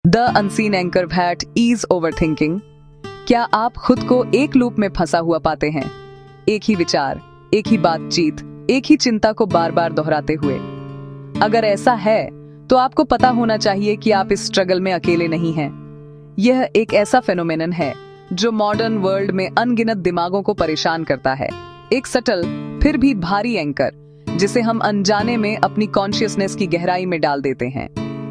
The unseen anchor that is overthinking. क्या आप खुद को एक लूप में फंसा हुआ पाते हैं? एक ही विचार, एक ही बातचीत, एक ही चिंता को बार बार दोहराते हुए। अगर ऐसा है तो आपको पता होना चाहिए कि आप इस स्ट्रगल में अकेले नहीं हैं। यह एक ऐसा फेनोमेनन है जो मॉडर्न वर्ल्ड में अनगिनत दिमागों को परेशान करता है। एक सटल फिर भी भारी एंकर जिसे हम अनजाने में अपनी कॉन्शियसनेस की गहराई में डाल देते हैं।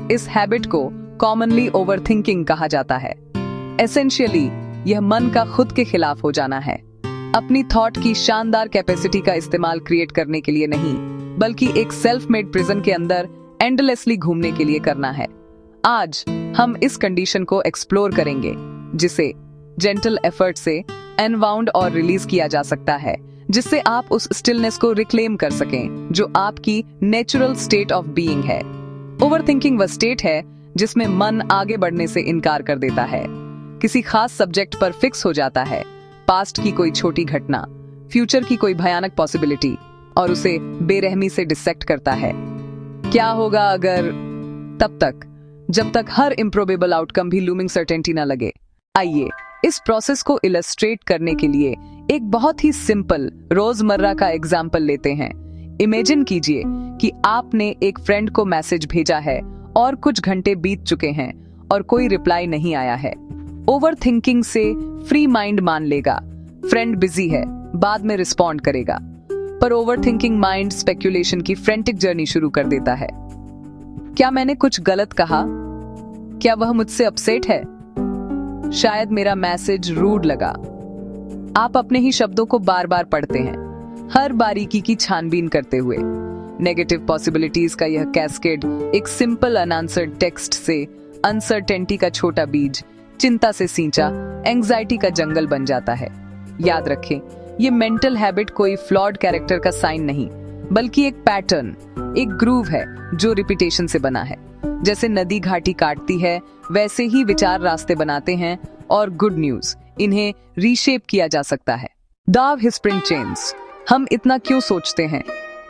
इस हैबिट को कॉमनली ओवरथिंकिंग कहा जाता है। एसेंशियली यह मन का खुद के खिलाफ हो जाना है, अपनी थॉट की शानदार कैपेसिटी का इस्तेमाल क्रिएट करने के लिए नहीं, बल्कि एक सेल्फ मेड प्रिजन के अंदर एंडलेसली घूमने के लिए करना है। आज हम इस कंडीशन को एक्सप्लोर करेंगे, जिसे जेंटल एफर्ट से अनवाउंड और रिलीज किया जा सकता है, जिससे आप उस स्टिलनेस को रिक्लेम कर सकें जो आपकी नेचुरल स्टेट ऑफ बीइंग है। ओवरथिंकिंग वह स्टेट है जिसमें मन आगे बढ़ने से इनकार कर देता है, किसी खास सब्जेक्ट पर फिक्स हो जाता है, पास्ट की कोई छोटी घटना, फ्यूचर की कोई भयानक पॉसिबिलिटी, और उसे बेरहमी से डिसेक्ट करता है। क्या होगा अगर, तब तक जब तक हर इम्प्रोबेबल आउटकम भी लूमिंग सर्टेनिटी न लगे। आइए इस प्रोसेस को इलस्ट्रेट करने के लिए एक बहुत ही सिंपल रोजमर्रा का एग्जाम्पल लेते हैं। इमेजिन कीजिए कि आपने एक फ्रेंड को मैसेज भेजा है और कुछ घंटे बीत चुके हैं और कोई रिप्लाई नहीं आया है। ओवरथिंकिंग से फ्री माइंड मान लेगा फ्रेंड बिजी है, बाद में रिस्पॉन्ड करेगा, पर ओवरथिंकिंग माइंड स्पेक्यूलेशन की फ्रेंटिक जर्नी शुरू कर देता है। क्या मैंने कुछ गलत कहा? क्या वह मुझसे अपसेट है? शायद मेरा मैसेज रूड लगा। आप अपने ही शब्दों को बार बार पढ़ते हैं, हर बारीकी की छानबीन करते हुए। नेगेटिव पॉसिबिलिटीज का यह कैस्केड एक सिंपल अनआंसर्ड टेक्स्ट से अनसर्टेनिटी का छोटा बीज, चिंता से सींचा एंजाइटी का जंगल बन जाता है। याद रखें, ये मेंटल हैबिट कोई फ्लॉड कैरेक्टर का साइन नहीं, बल्कि एक पैटर्न, एक ग्रूव है जो रिपीटेशन से बना है। जैसे नदी घाटी काटती है, वैसे ही विचार रास्ते बनाते हैं, और गुड न्यूज, इन्हें रीशेप किया जा सकता है। डाव हिस्प्रिंग चेन्स। हम इतना क्यों सोचते हैं?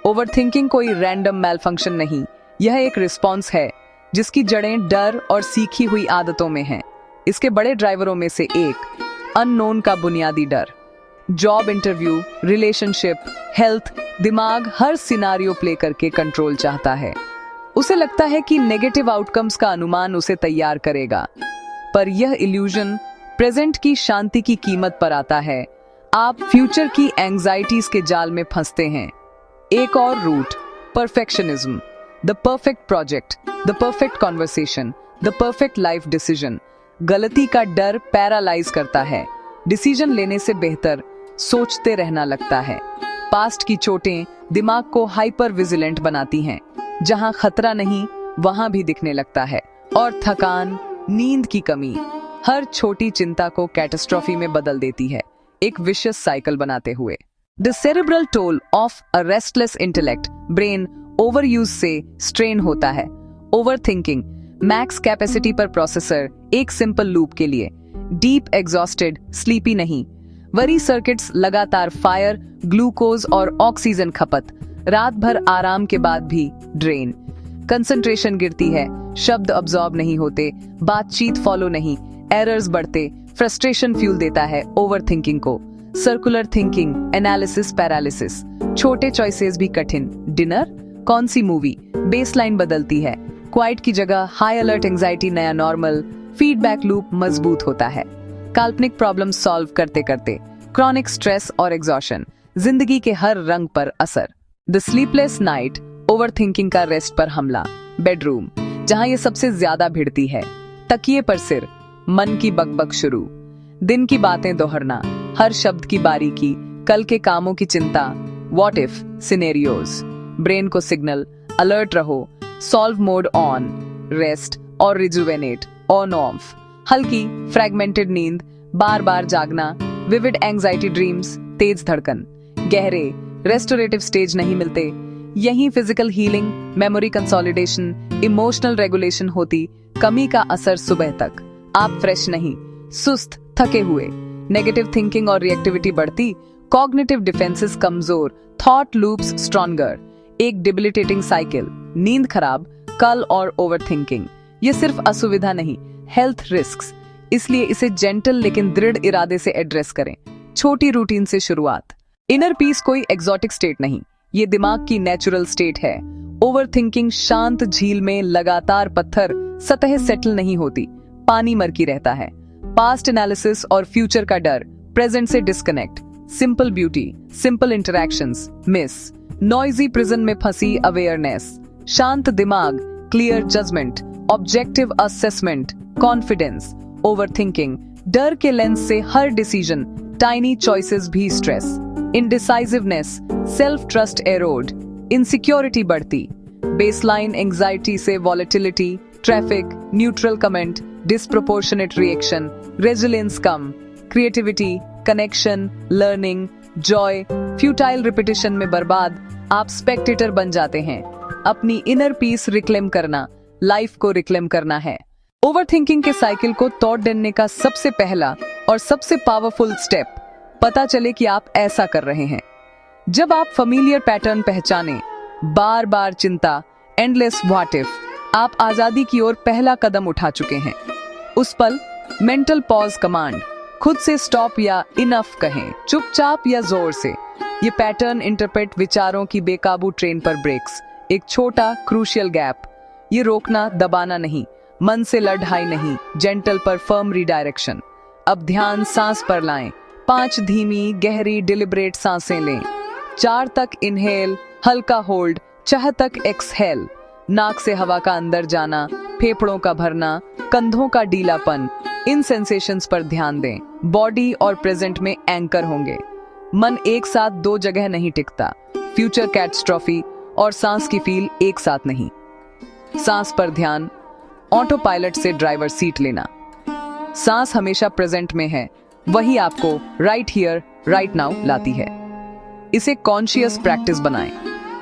ओवरथिंकिंग कोई रैंडम मैलफंक्शन नहीं, यह एक रिस्पॉन्स है जिसकी जड़ें डर और सीखी हुई आदतों में हैं। इसके बड़े ड्राइवरों में से एक अननोन का बुनियादी डर। जॉब इंटरव्यू, रिलेशनशिप, हेल्थ, दिमाग हर सिनारियो प्ले करके कंट्रोल चाहता है। उसे लगता है कि नेगेटिव आउटकम्स का अनुमान उसे तैयार करेगा, पर यह इल्यूजन प्रेजेंट की शांति की कीमत पर आता है। आप फ्यूचर की एंजाइटीज के जाल में फंसते हैं। एक और root, perfectionism. The perfect project, the perfect conversation, the perfect life decision. गलती का डर पैरालाइज करता है, डिसीजन लेने से बेहतर सोचते रहना लगता है। पास्ट की चोटें दिमाग को हाइपर विजिलेंट बनाती हैं, जहां खतरा नहीं वहां भी दिखने लगता है। और थकान, नींद की कमी हर छोटी चिंता को कैटास्ट्रॉफी में बदल देती है, एक विशियस साइकिल बनाते हुए। The cerebral toll of a restless intellect. Brain overuse से स्ट्रेन होता है। ओवरथिंकिंग मैक्स कैपेसिटी पर प्रोसेसर, एक सिंपल लूप के लिए। डीप एग्जॉस्टेड, स्लीपी नहीं। वरी सर्किट्स लगातार फायर, ग्लूकोज और ऑक्सीजन खपत, रात भर आराम के बाद भी ड्रेन। कंसंट्रेशन गिरती है, शब्द अब्सॉर्ब नहीं होते, बातचीत फॉलो नहीं, एरर्स बढ़ते, फ्रस्ट्रेशन फ्यूल देता है ओवरथिंकिंग को। सर्कुलर थिंकिंग, एनालिसिस पैरालिसिस, छोटे चॉइसेस भी कठिन। डिनर, कौन सी मूवी, बेसलाइन बदलती है। क्वाइट की जगह हाई अलर्ट एंजाइटी नया नॉर्मल, फीडबैक लूप मजबूत होता है। काल्पनिक प्रॉब्लम सॉल्व करते करते क्रॉनिक स्ट्रेस और एग्जॉशन, जिंदगी के हर रंग पर असर। द स्लीपलेस नाइट, ओवरथिंकिंग का रेस्ट पर हमला। बेडरूम, जहां ये सबसे ज्यादा भिड़ती है। तकिए पर सिर, मन की बकबक शुरू। दिन की बातें दोहरना, हर शब्द की बारीकी, कल के कामों की चिंता, व्हाट इफ सिनेरियोज। ब्रेन को सिग्नल, अलर्ट रहो, सॉल्व मोड ऑन, रेस्ट और रिजुवेनेट ऑन ऑफ। हल्की फ्रैगमेंटेड नींद, बार बार जागना, विविड एंजाइटी ड्रीम्स, तेज धड़कन। गहरे रेस्टोरेटिव स्टेज नहीं मिलते। यहीं physical healing, memory consolidation, emotional regulation होती। कमी का असर सुबह तक, आप फ्रेश नहीं, सुस्त, थके हुए। नेगेटिव थिंकिंग और रिएक्टिविटी बढ़ती, कॉग्निटिव डिफेंसेस कमजोर, थॉट लूप्स स्ट्रॉन्गर। एक डिबिलिटेटिंग साइकिल, नींद खराब, कल और ओवरथिंकिंग। ये सिर्फ असुविधा नहीं, हेल्थ रिस्क्स। इसलिए इसे जेंटल लेकिन दृढ़ इरादे से एड्रेस करें। छोटी रूटीन से शुरुआत। इनर पीस कोई एग्जॉटिक स्टेट नहीं, ये दिमाग की नेचुरल स्टेट है। ओवरथिंकिंग शांत झील में लगातार पत्थर, सतह सेटल नहीं होती, पानी मरकी रहता है। पास्ट एनालिसिस और फ्यूचर का डर, प्रेजेंट से disconnect. Simple beauty, simple interactions miss. Noisy prison में फंसी अवेयरनेस। शांत दिमाग, clear judgement, objective assessment, confidence. Overthinking, डर के लेंस से हर डिसीजन, टाइनी चॉइसेस भी stress. Indecisiveness, self trust eroded, insecurity बढ़ती। बेसलाइन एंजाइटी से volatility, traffic, neutral comment, disproportionate reaction, resilience कम। Creativity, connection, learning, joy, futile repetition में बर्बाद। आप स्पेक्टेटर बन जाते हैं। अपनी इनर पीस रिक्लेम करना, लाइफ को रिक्लेम करना है। ओवरथिंकिंग के साइकिल को तोड़ देने का सबसे पहला और सबसे पावरफुल स्टेप, पता चले कि आप ऐसा कर रहे हैं। जब आप फैमिलियर पैटर्न पहचाने, बार बार चिंता, एंडलेस व्हाट इफ, आप आजादी की ओर पहला कदम उठा चुके हैं। उस पल मेंटल पॉज कमांड, खुद से स्टॉप या इनफ कहें, चुपचाप या जोर से। ये पैटर्न इंटरप्रेट विचारों की बेकाबू ट्रेन पर ब्रेक्स। एक छोटा क्रूशियल गैप, ये रोकना, दबाना नहीं, मन से लड़ाई नहीं, जेंटल पर फर्म रिडायरेक्शन। अब ध्यान सांस पर लाएं। 5 धीमी गहरी डिलिब्रेट सांसें लें। 4 तक इनहेल, हल्का होल्ड, 6 तक एक्सहेल। नाक से हवा का अंदर जाना, फेफड़ों का भरना, कंधों का ढीलापन, इन सेंसेशंस पर ध्यान दें। बॉडी और प्रेजेंट में एंकर होंगे। मन एक साथ 2 जगह नहीं टिकता। फ्यूचर कैटास्ट्रॉफी और सांस की फील एक साथ नहीं। सांस पर ध्यान, ऑटो पायलट से ड्राइवर सीट लेना। सांस हमेशा प्रेजेंट में है, वही आपको राइट हियर राइट नाउ लाती है। इसे कॉन्शियस प्रैक्टिस बनाएं।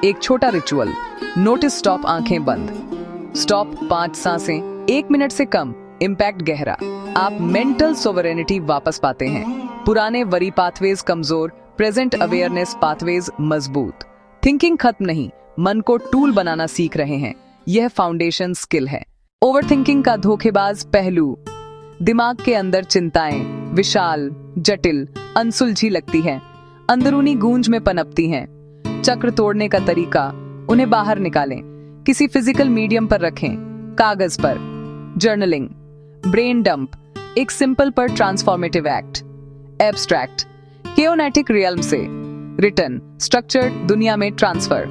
एक छोटा रिचुअल, नोटिस स्टॉप, आंखें बंद। स्टॉप 5 सांसें, 1 मिनट से कम, इम्पैक्ट गहरा। आप मेंटल सोवरेनिटी वापस पाते हैं। पुराने वरी पाथवेज कमजोर, प्रेजेंट अवेयरनेस पाथवेज मजबूत। थिंकिंग खत्म नहीं, मन को टूल बनाना सीख रहे हैं। यह फाउंडेशन स्किल है। ओवरथिंकिंग का धोखेबाज पहलू, दिमाग के अंदर चिंताएं विशाल, जटिल, अनसुलझी लगती हैं, अंदरूनी गूंज में पनपती हैं। चक्र तोड़ने का तरीका, उन्हें बाहर निकालें, किसी फिजिकल मीडियम पर रखें, कागज पर। जर्नलिंग, ब्रेन डंप, एक सिंपल पर transformative act. Abstract, chaotic realm से रिटर्न, स्ट्रक्चर्ड दुनिया में transfer.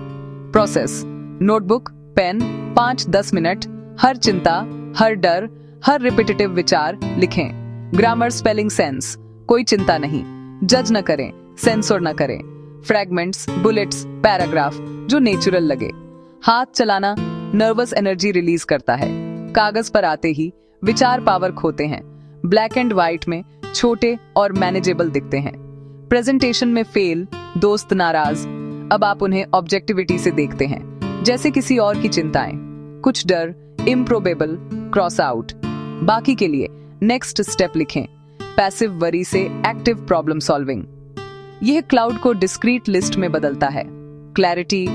Process, notebook, pen, 5-10 minute, हर चिंता, हर डर, हर रिपीटेटिव विचार लिखें। ग्रामर, स्पेलिंग, सेंस, कोई चिंता नहीं, जज न करें, सेंसर न करें। फ्रैगमेंट्स, बुलेट्स, पैराग्राफ, जो नेचुरल लगे। हाथ चलाना नर्वस एनर्जी रिलीज करता है। कागज पर आते ही विचार पावर खोते हैं। ब्लैक एंड व्हाइट में छोटे और मैनेजेबल दिखते हैं। प्रेजेंटेशन में फेल, दोस्त नाराज, अब आप उन्हें ऑब्जेक्टिविटी से देखते हैं, जैसे किसी और की चिंताएं। कुछ डर, इम्प्रोबेबल, क्रॉस आउट। बाकी के लिए नेक्स्ट स्टेप लिखें। पैसिव वरी से एक्टिव प्रॉब्लम सॉल्विंग, यह क्लाउड को डिस्क्रीट लिस्ट में बदलता है। क्लैरिटी,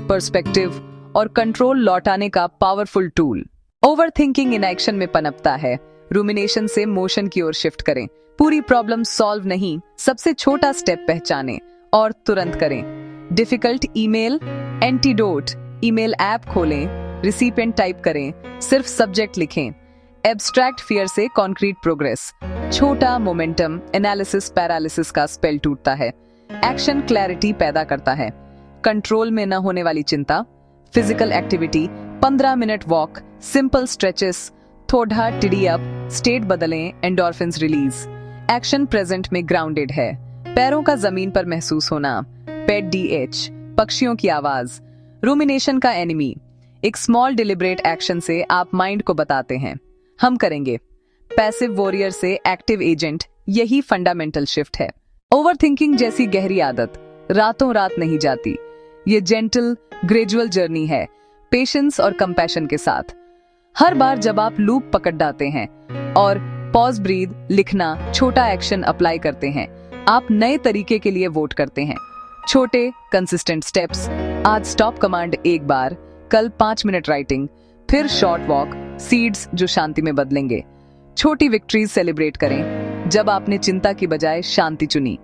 पर्सपेक्टिव और कंट्रोल लौटाने का powerful tool. Overthinking in action में पनपता है। रूमिनेशन से मोशन की ओर शिफ्ट करें। पूरी प्रॉब्लम सॉल्व नहीं, सबसे छोटा स्टेप पहचानें और तुरंत करें। Difficult email, antidote, email app खोलें, रिसिपिएंट टाइप करें, सिर्फ सब्जेक्ट लिखें। एब्स्ट्रैक्ट फियर से कॉन्क्रीट प्रोग्रेस। छोटा मोमेंटम, एनालिसिस पैरालिसिस का स्पेल टूटता है। एक्शन क्लैरिटी पैदा करता है। कंट्रोल में न होने वाली चिंता। Physical activity, 15 minute walk, simple stretches, थोड़ा टिडी अप, स्टेट बदलें, एंडोर्फिन्स रिलीज। एक्शन प्रेजेंट में ग्राउंडेड है। पैरों का जमीन पर महसूस होना। पेट डीएच, पक्षियों की आवाज। रूमिनेशन का एनिमी, एक स्मॉल डिलिब्रेट एक्शन से आप माइंड को बताते हैं हम करेंगे। पैसिव वॉरियर से एक्टिव एजेंट, यही फंडामेंटल शिफ्ट है। ओवरथिंकिंग जैसी गहरी आदत रातों रात नहीं जाती। ये जेंटल ग्रेजुअल जर्नी है, पेशेंस और कंपैशन के साथ। हर बार जब आप लूप पकड़ डालते हैं और पॉज, ब्रीथ, लिखना, छोटा एक्शन अप्लाई करते हैं, आप नए तरीके के लिए वोट करते हैं। छोटे कंसिस्टेंट स्टेप्स। आज स्टॉप कमांड 1 बार, कल 5 मिनट राइटिंग, फिर शॉर्ट वॉक, सीड्स जो शांति में बदलेंगे। छोटी विक्ट्रीज सेलिब्रेट करें। जब आपने चिंता की बजाय शांति चुनी,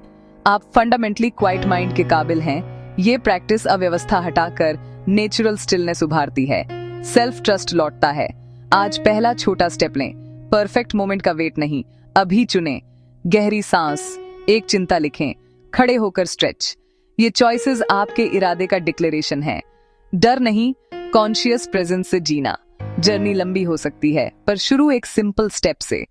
आप फंडामेंटली क्वाइट माइंड के काबिल हैं। ये प्रैक्टिस अव्यवस्था हटाकर नेचुरल स्टिलनेस उभारती है, सेल्फ ट्रस्ट लौटता है। आज पहला छोटा स्टेप लें। परफेक्ट मोमेंट का वेट नहीं, अभी चुनें। गहरी सांस, एक चिंता लिखें, खड़े होकर स्ट्रेच। ये चॉइसेस आपके इरादे का डिक्लेरेशन है। डर नहीं, कॉन्शियस प्रेजेंस से जीना। जर्नी लंबी हो सकती है, पर शुरू एक सिंपल स्टेप से।